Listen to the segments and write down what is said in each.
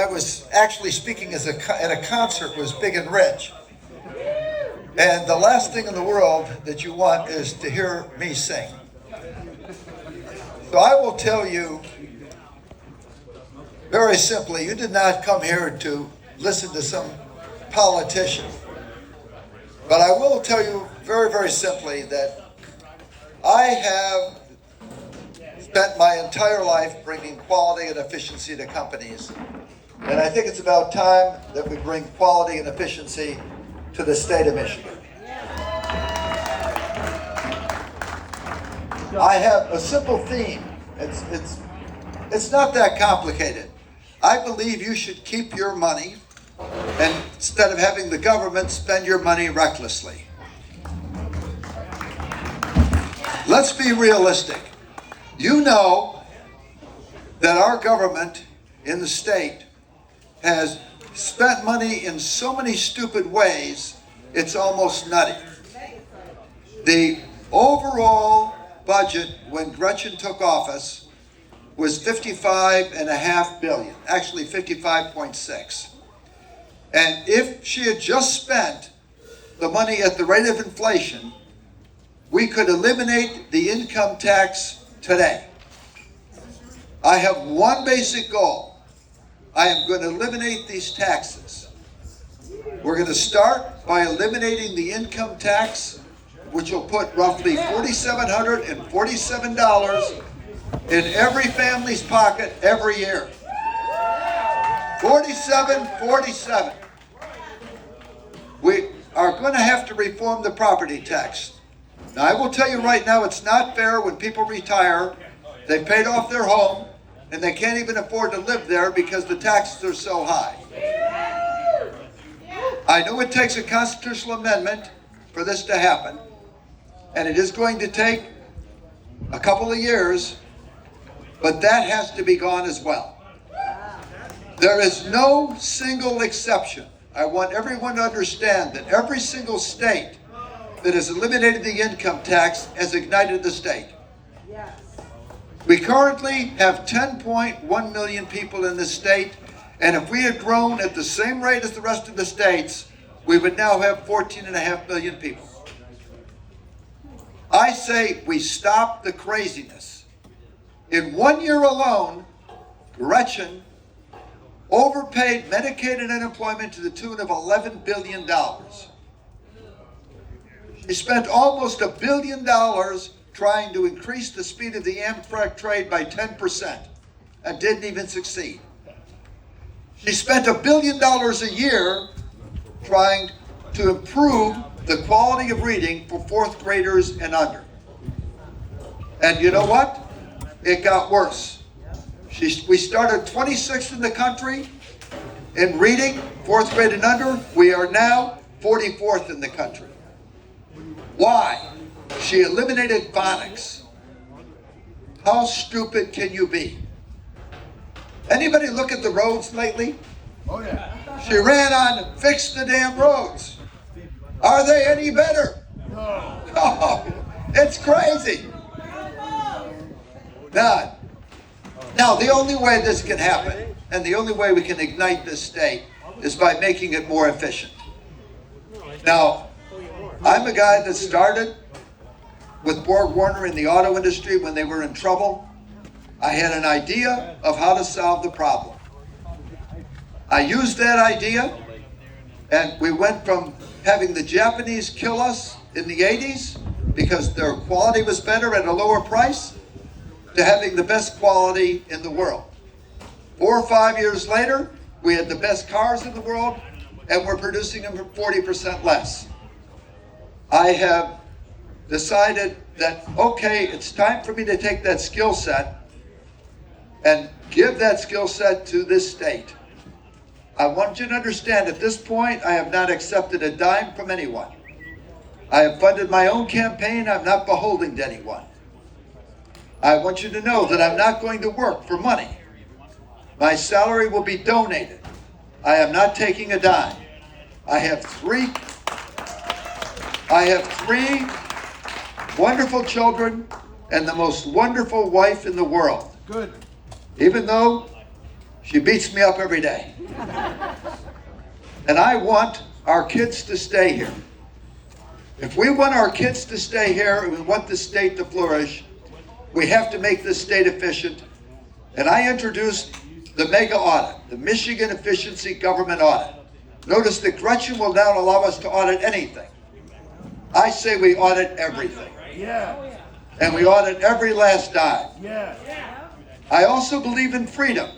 I was actually speaking at a concert was Big and Rich. And the last thing in the world that you want is to hear me sing. So I will tell you very simply, you did not come here to listen to some politician. But I will tell you very, very simply that I have spent my entire life bringing quality and efficiency to companies. And I think it's about time that we bring quality and efficiency to the state of Michigan. I have a simple theme. It's not that complicated. I believe you should keep your money and instead of having the government spend your money recklessly. Let's be realistic. You know that our government in the state has spent money in so many stupid ways, it's almost nutty. The overall budget when Gretchen took office was $55.5 billion, actually 55.6. And if she had just spent the money at the rate of inflation, we could eliminate the income tax today. I have one basic goal. I am going to eliminate these taxes. We're going to start by eliminating the income tax, which will put roughly $4,747 in every family's pocket every year. 47. We are going to have to reform the property tax. Now, I will tell you right now, it's not fair when people retire, they paid off their home, and they can't even afford to live there because the taxes are so high. I know it takes a constitutional amendment for this to happen, and it is going to take a couple of years, but that has to be gone as well. There is no single exception. I want everyone to understand that every single state that has eliminated the income tax has ignited the state. We currently have 10.1 million people in this state, and if we had grown at the same rate as the rest of the states, we would now have 14.5 million people. I say we stop the craziness. In 1 year alone, Gretchen overpaid Medicaid and unemployment to the tune of $11 billion. She spent almost $1 billion trying to increase the speed of the Amtrak trade by 10% and didn't even succeed. She spent $1 billion a year trying to improve the quality of reading for fourth graders and under. And you know what? It got worse. We started 26th in the country in reading, fourth grade and under. We are now 44th in the country. Why? She eliminated phonics. How stupid can you be? Anybody look at the roads lately? Oh yeah. She ran on fix the damn roads. Are they any better? No. Oh, it's crazy. None. Now, the only way this can happen, and the only way we can ignite this state, is by making it more efficient. Now, I'm a guy that started with Borg Warner in the auto industry when they were in trouble. I had an idea of how to solve the problem. I used that idea, and we went from having the Japanese kill us in the 80s because their quality was better at a lower price, to having the best quality in the world. 4 or 5 years later, we had the best cars in the world, and we're producing them for 40% less. I have decided that, okay, it's time for me to take that skill set and give that skill set to this state. I want you to understand, at this point, I have not accepted a dime from anyone. I have funded my own campaign. I'm not beholden to anyone. I want you to know that I'm not going to work for money. My salary will be donated. I am not taking a dime. I have three wonderful children and the most wonderful wife in the world. Good. Even though She beats me up every day. And I want our kids to stay here. If we want our kids to stay here and we want the state to flourish, we have to make this state efficient. And I introduced the mega audit, the Michigan Efficiency Government Audit. Notice that Gretchen will now allow us to audit anything. I say we audit everything. Yeah. And we audit every last dime. Yeah. I also believe in freedom.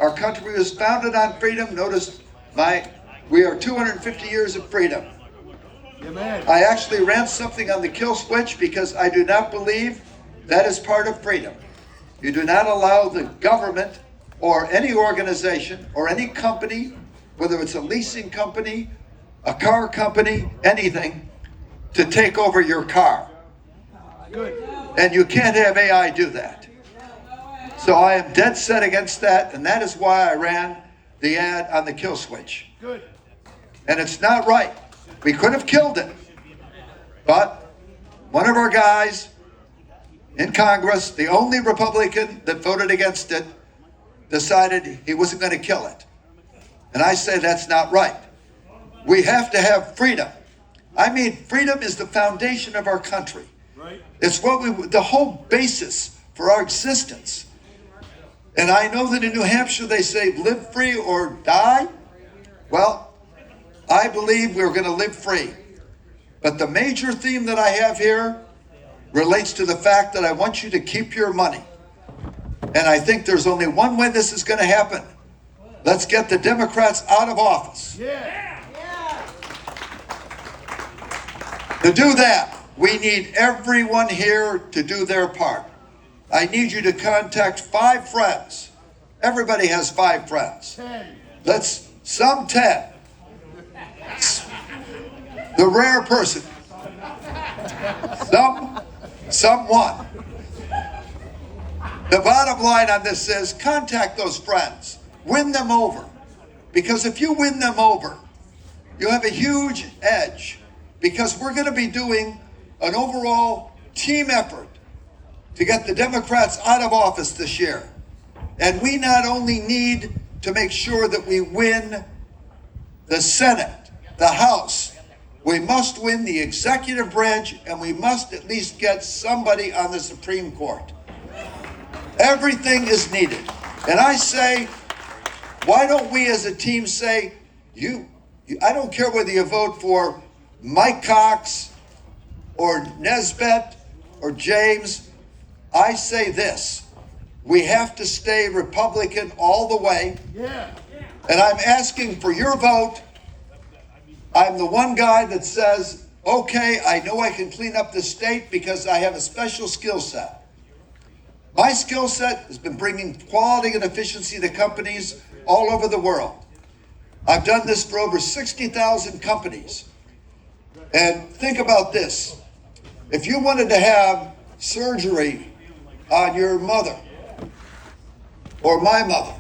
Our country was founded on freedom. Notice we are 250 years of freedom. Amen. I actually ran something on the kill switch because I do not believe that is part of freedom. You do not allow the government or any organization or any company, whether it's a leasing company, a car company, anything, to take over your car. Good. And you can't have AI do that. So I am dead set against that, and that is why I ran the ad on the kill switch. Good. And it's not right. We could have killed it. But one of our guys in Congress, the only Republican that voted against it, decided he wasn't going to kill it. And I say that's not right. We have to have freedom. I mean, freedom is the foundation of our country. Right. It's the whole basis for our existence. And I know that in New Hampshire they say live free or die. Well, I believe we're going to live free. But the major theme that I have here relates to the fact that I want you to keep your money. And I think there's only one way this is going to happen. Let's get the Democrats out of office. Yeah. To do that, we need everyone here to do their part. I need you to contact 5 friends. Everybody has 5 friends. 10. Some 10. The rare person. Some 1. The bottom line on this is contact those friends. Win them over. Because if you win them over, you have a huge edge. Because we're going to be doing an overall team effort to get the Democrats out of office this year. And we not only need to make sure that we win the Senate, the House, we must win the executive branch, and we must at least get somebody on the Supreme Court. Everything is needed. And I say, why don't we as a team say, I don't care whether you vote for Mike Cox or Nesbitt or James. I say this, we have to stay Republican all the way. Yeah. And I'm asking for your vote. I'm the one guy that says, okay, I know I can clean up the state because I have a special skill set. My skill set has been bringing quality and efficiency to companies all over the world. I've done this for over 60,000 companies. And think about this. If you wanted to have surgery on your mother or my mother,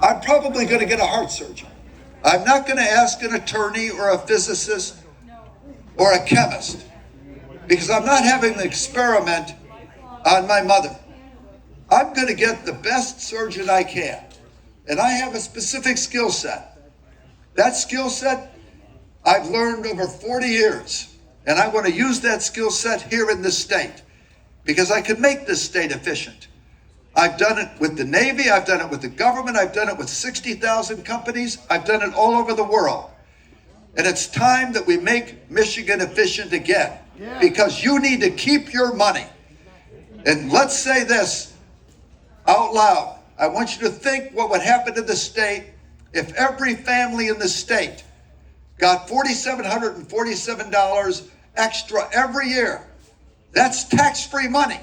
I'm probably going to get a heart surgeon. I'm not going to ask an attorney or a physicist or a chemist because I'm not having an experiment on my mother. I'm going to get the best surgeon I can. And I have a specific skill set. That skill set I've learned over 40 years. And I want to use that skill set here in this state because I can make this state efficient. I've done it with the Navy, I've done it with the government, I've done it with 60,000 companies, I've done it all over the world. And it's time that we make Michigan efficient again because you need to keep your money. And let's say this out loud. I want you to think what would happen to the state if every family in the state got $4,747 extra every year. That's tax-free money.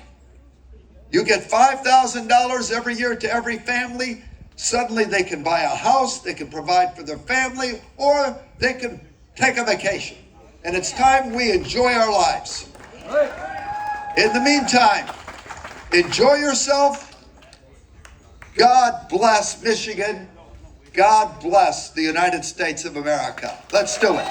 You get $5,000 every year to every family. Suddenly they can buy a house, they can provide for their family, or they can take a vacation. And it's time we enjoy our lives. In the meantime, enjoy yourself. God bless Michigan. God bless the United States of America. Let's do it.